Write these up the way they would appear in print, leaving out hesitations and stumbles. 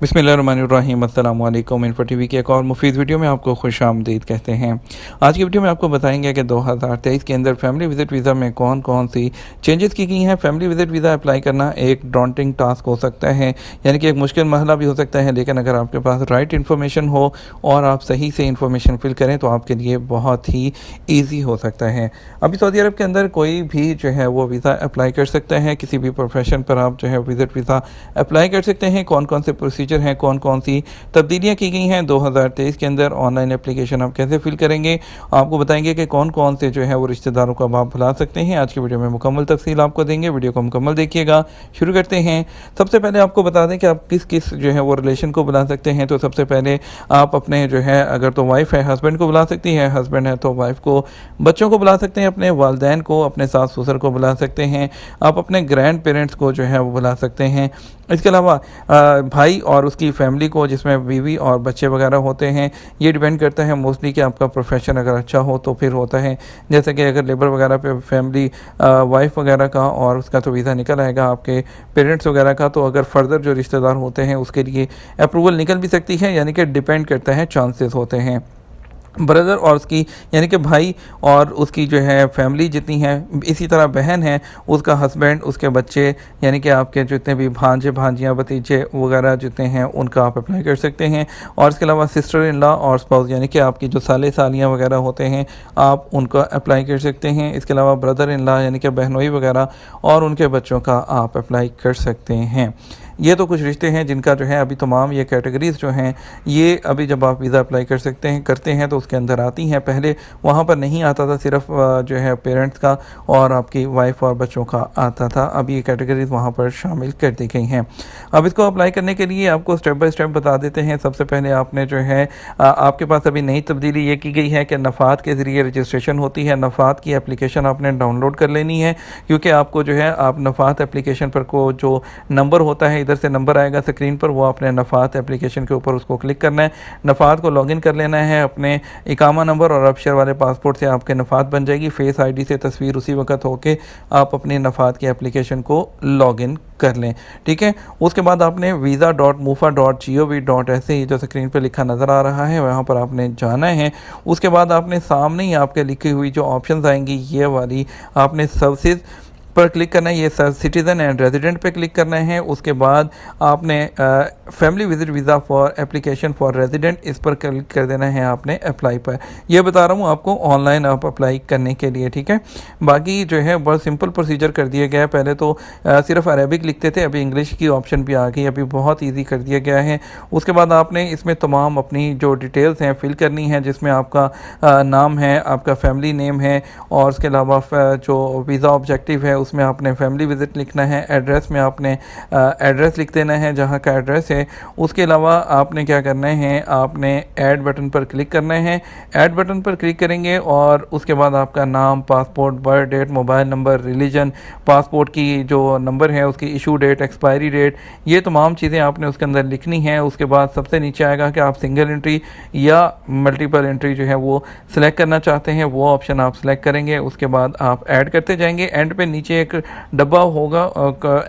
बिस्मिल्लाहिर्रहमानिर्रहीम अस्सलामु अलैकुम। इन्फो टीवी की एक और मुफीद वीडियो में आपको खुशामदीद कहते हैं। आज की वीडियो में आपको बताएंगे कि 2023 के अंदर फैमिली विजिट वीज़ा में कौन कौन सी चेंजेस की गई हैं। फैमिली विजिट वीज़ा अप्लाई करना एक डॉन्टिंग टास्क हो सकता है, यानी कि एक मुश्किल मसला भी हो सकता है, लेकिन अगर आपके पास राइट इन्फॉर्मेशन हो और आप सही से इन्फॉर्मेशन फिल करें तो आपके लिए बहुत ही ईजी हो सकता है। अभी सऊदी अरब के अंदर कोई भी जो है वो वीज़ा अप्लाई कर सकता है, किसी भी प्रोफेशन पर आप जो है विजिट वीज़ा अप्लाई कर सकते हैं। कौन कौन से प्रोसीजर हैं, कौन कौन सी तब्दीलियां की गई हैं 2023 के अंदर, ऑनलाइन एप्लीकेशन आप कैसे फिल करेंगे, आपको बताएंगे कि कौन कौन से जो है वो रिश्तेदारों को आप बुला सकते हैं। आज की वीडियो में मुकम्मल तफसील आपको देंगे, वीडियो को मुकम्मल देखिएगा। शुरू करते हैं। सबसे पहले आपको बता दें कि आप किस किस जो है वो रिलेशन को बुला सकते हैं। तो सबसे पहले आप अपने जो है, अगर तो वाइफ है हस्बैंड को बुला सकती है, हस्बैंड है तो वाइफ को, बच्चों को बुला सकते हैं, अपने वालदैन को, अपने सास ससुर को बुला सकते हैं, आप अपने ग्रैंड पेरेंट्स को जो है वो बुला सकते हैं। इसके अलावा भाई और उसकी फैमिली को, जिसमें बीवी और बच्चे वगैरह होते हैं। ये डिपेंड करता है मोस्टली कि आपका प्रोफेशन अगर अच्छा हो तो फिर होता है, जैसे कि अगर लेबर वगैरह पे फैमिली वाइफ वगैरह का और उसका तो वीज़ा निकल आएगा, आपके पेरेंट्स वगैरह का, तो अगर फर्दर जो रिश्तेदार होते हैं उसके लिए अप्रूवल निकल भी सकती है, यानी कि डिपेंड करता है, चांसेस होते हैं। ब्रदर और उसकी, यानी कि भाई और उसकी जो है फैमिली जितनी है, इसी तरह बहन है, उसका हस्बैंड, उसके बच्चे, यानी कि आपके जितने भी भांजे भांजियाँ भतीजे वगैरह जितने हैं उनका आप अप्लाई कर सकते हैं। और इसके अलावा सिस्टर इन लॉ और स्पाउस, यानी कि आपकी जो साले सालियाँ वगैरह होते हैं, आप उनका अप्लाई कर सकते हैं। इसके अलावा ब्रदर इन लॉ यानी कि बहनोई वगैरह और उनके बच्चों का आप अप्लाई कर सकते हैं। ये तो कुछ रिश्ते हैं जिनका जो है अभी तमाम ये कैटेगरीज़ जो हैं, ये अभी जब आप वीज़ा अप्लाई कर सकते हैं करते हैं तो उसके अंदर आती हैं। पहले वहाँ पर नहीं आता था, सिर्फ जो है पेरेंट्स का और आपकी वाइफ और बच्चों का आता था। अब ये कैटेगरीज़ वहाँ पर शामिल कर दी गई हैं। अब इसको अप्लाई करने के लिए आपको स्टेप बाय स्टेप बता देते हैं। सबसे पहले आपने जो है आपके पास अभी नई तब्दीली ये की गई है कि नफ़ात के ज़रिए रजिस्ट्रेशन होती है। नफ़ात की एप्लीकेशन आपने डाउनलोड कर लेनी है, क्योंकि आपको जो है आप नफ़ात एप्लीकेशन पर को जो नंबर होता है, इधर से नंबर आएगा स्क्रीन पर, वो आपने नफ़ात एप्लीकेशन के ऊपर उसको क्लिक करना है। नफ़ात को लॉगिन कर लेना है अपने इकामा नंबर और अबशर वाले पासपोर्ट से, आपके नफ़ात बन जाएगी। फेस आईडी से तस्वीर उसी वक्त होके आप अपनी नफ़ात की एप्लीकेशन को लॉगिन कर लें, ठीक है। उसके बाद आपने visa.mufa.gov.sa, ये जो स्क्रीन पर लिखा नज़र आ रहा है, वहाँ पर आपने जाना है। उसके बाद आपने सामने ही आपके लिखी हुई जो ऑप्शंस आएंगी, ये वाली आपने सर्विसेज पर क्लिक करना है, ये सिटीज़न एंड रेजिडेंट पे क्लिक करना है। उसके बाद आपने family visit visa for application for resident, इस पर क्लिक कर देना है आपने अप्लाई पर। ये बता रहा हूँ आपको ऑनलाइन आप अप्लाई करने के लिए, ठीक है। बाकी जो है बहुत सिंपल प्रोसीजर कर दिया गया है। पहले तो सिर्फ अरेबिक लिखते थे, अभी इंग्लिश की ऑप्शन भी आ गई, अभी बहुत ईजी कर दिया गया है। उसके बाद आपने इसमें तमाम अपनी जो डिटेल्स हैं फिल करनी है, जिसमें आपका नाम है, आपका फैमिली नेम है, और उसके अलावा जो वीज़ा ऑब्जेक्टिव है उसमें आपने फैमिली विजिट लिखना है। एड्रेस में आपने एड्रेस लिख देना है जहाँ का एड्रेस है। उसके अलावा आपने क्या करना है, आपने ऐड बटन पर क्लिक करना है। ऐड बटन पर क्लिक करेंगे और उसके बाद आपका नाम, passport, birth date, mobile number, religion, passport की जो नंबर है उसकी इशू डेट, एक्सपायरी डेट, ये तमाम चीज़ें आपने उसके अंदर लिखनी है। उसके बाद सबसे नीचे आएगा कि आप सिंगल एंट्री या मल्टीपल एंट्री जो है वो सिलेक्ट करना चाहते हैं, वो ऑप्शन आप सिलेक्ट करेंगे। उसके बाद आप ऐड करते जाएंगे। एंड पे नीचे एक डब्बा होगा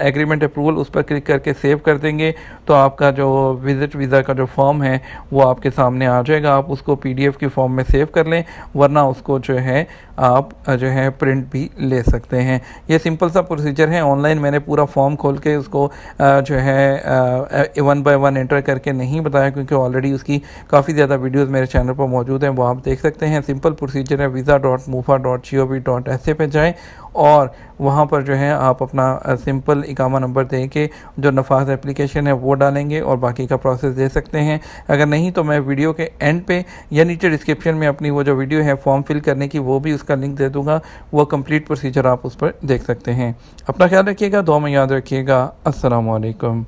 एग्रीमेंट अप्रूवल, उस पर क्लिक करके सेव कर देंगे तो आपका जो विजिट वीज़ा का जो फॉर्म है वो आपके सामने आ जाएगा। आप उसको पीडीएफ की फॉर्म में सेव कर लें, वरना उसको जो है आप जो है प्रिंट भी ले सकते हैं। ये सिंपल सा प्रोसीजर है। ऑनलाइन मैंने पूरा फॉर्म खोल के उसको जो है 1 बाय 1 एंटर करके नहीं बताया, क्योंकि ऑलरेडी उसकी काफ़ी ज़्यादा वीडियोस मेरे चैनल पर मौजूद हैं, वो आप देख सकते हैं। सिंपल प्रोसीजर है। visa.mufa.gov.sa पे जाएँ और वहाँ पर जो है आप अपना सिंपल इकामा नंबर दे के जो नफाज एप्लीकेशन है वो डालेंगे और बाकी का प्रोसेस दे सकते हैं। अगर नहीं तो मैं वीडियो के एंड पे या नीचे डिस्क्रिप्शन में अपनी वो जो वीडियो है फॉर्म फिल करने की, वो भी उसका लिंक दे दूँगा, वो कंप्लीट प्रोसीजर आप उस पर देख सकते हैं। अपना ख्याल रखिएगा, दुआ में याद रखिएगा। अस्सलाम वालेकुम।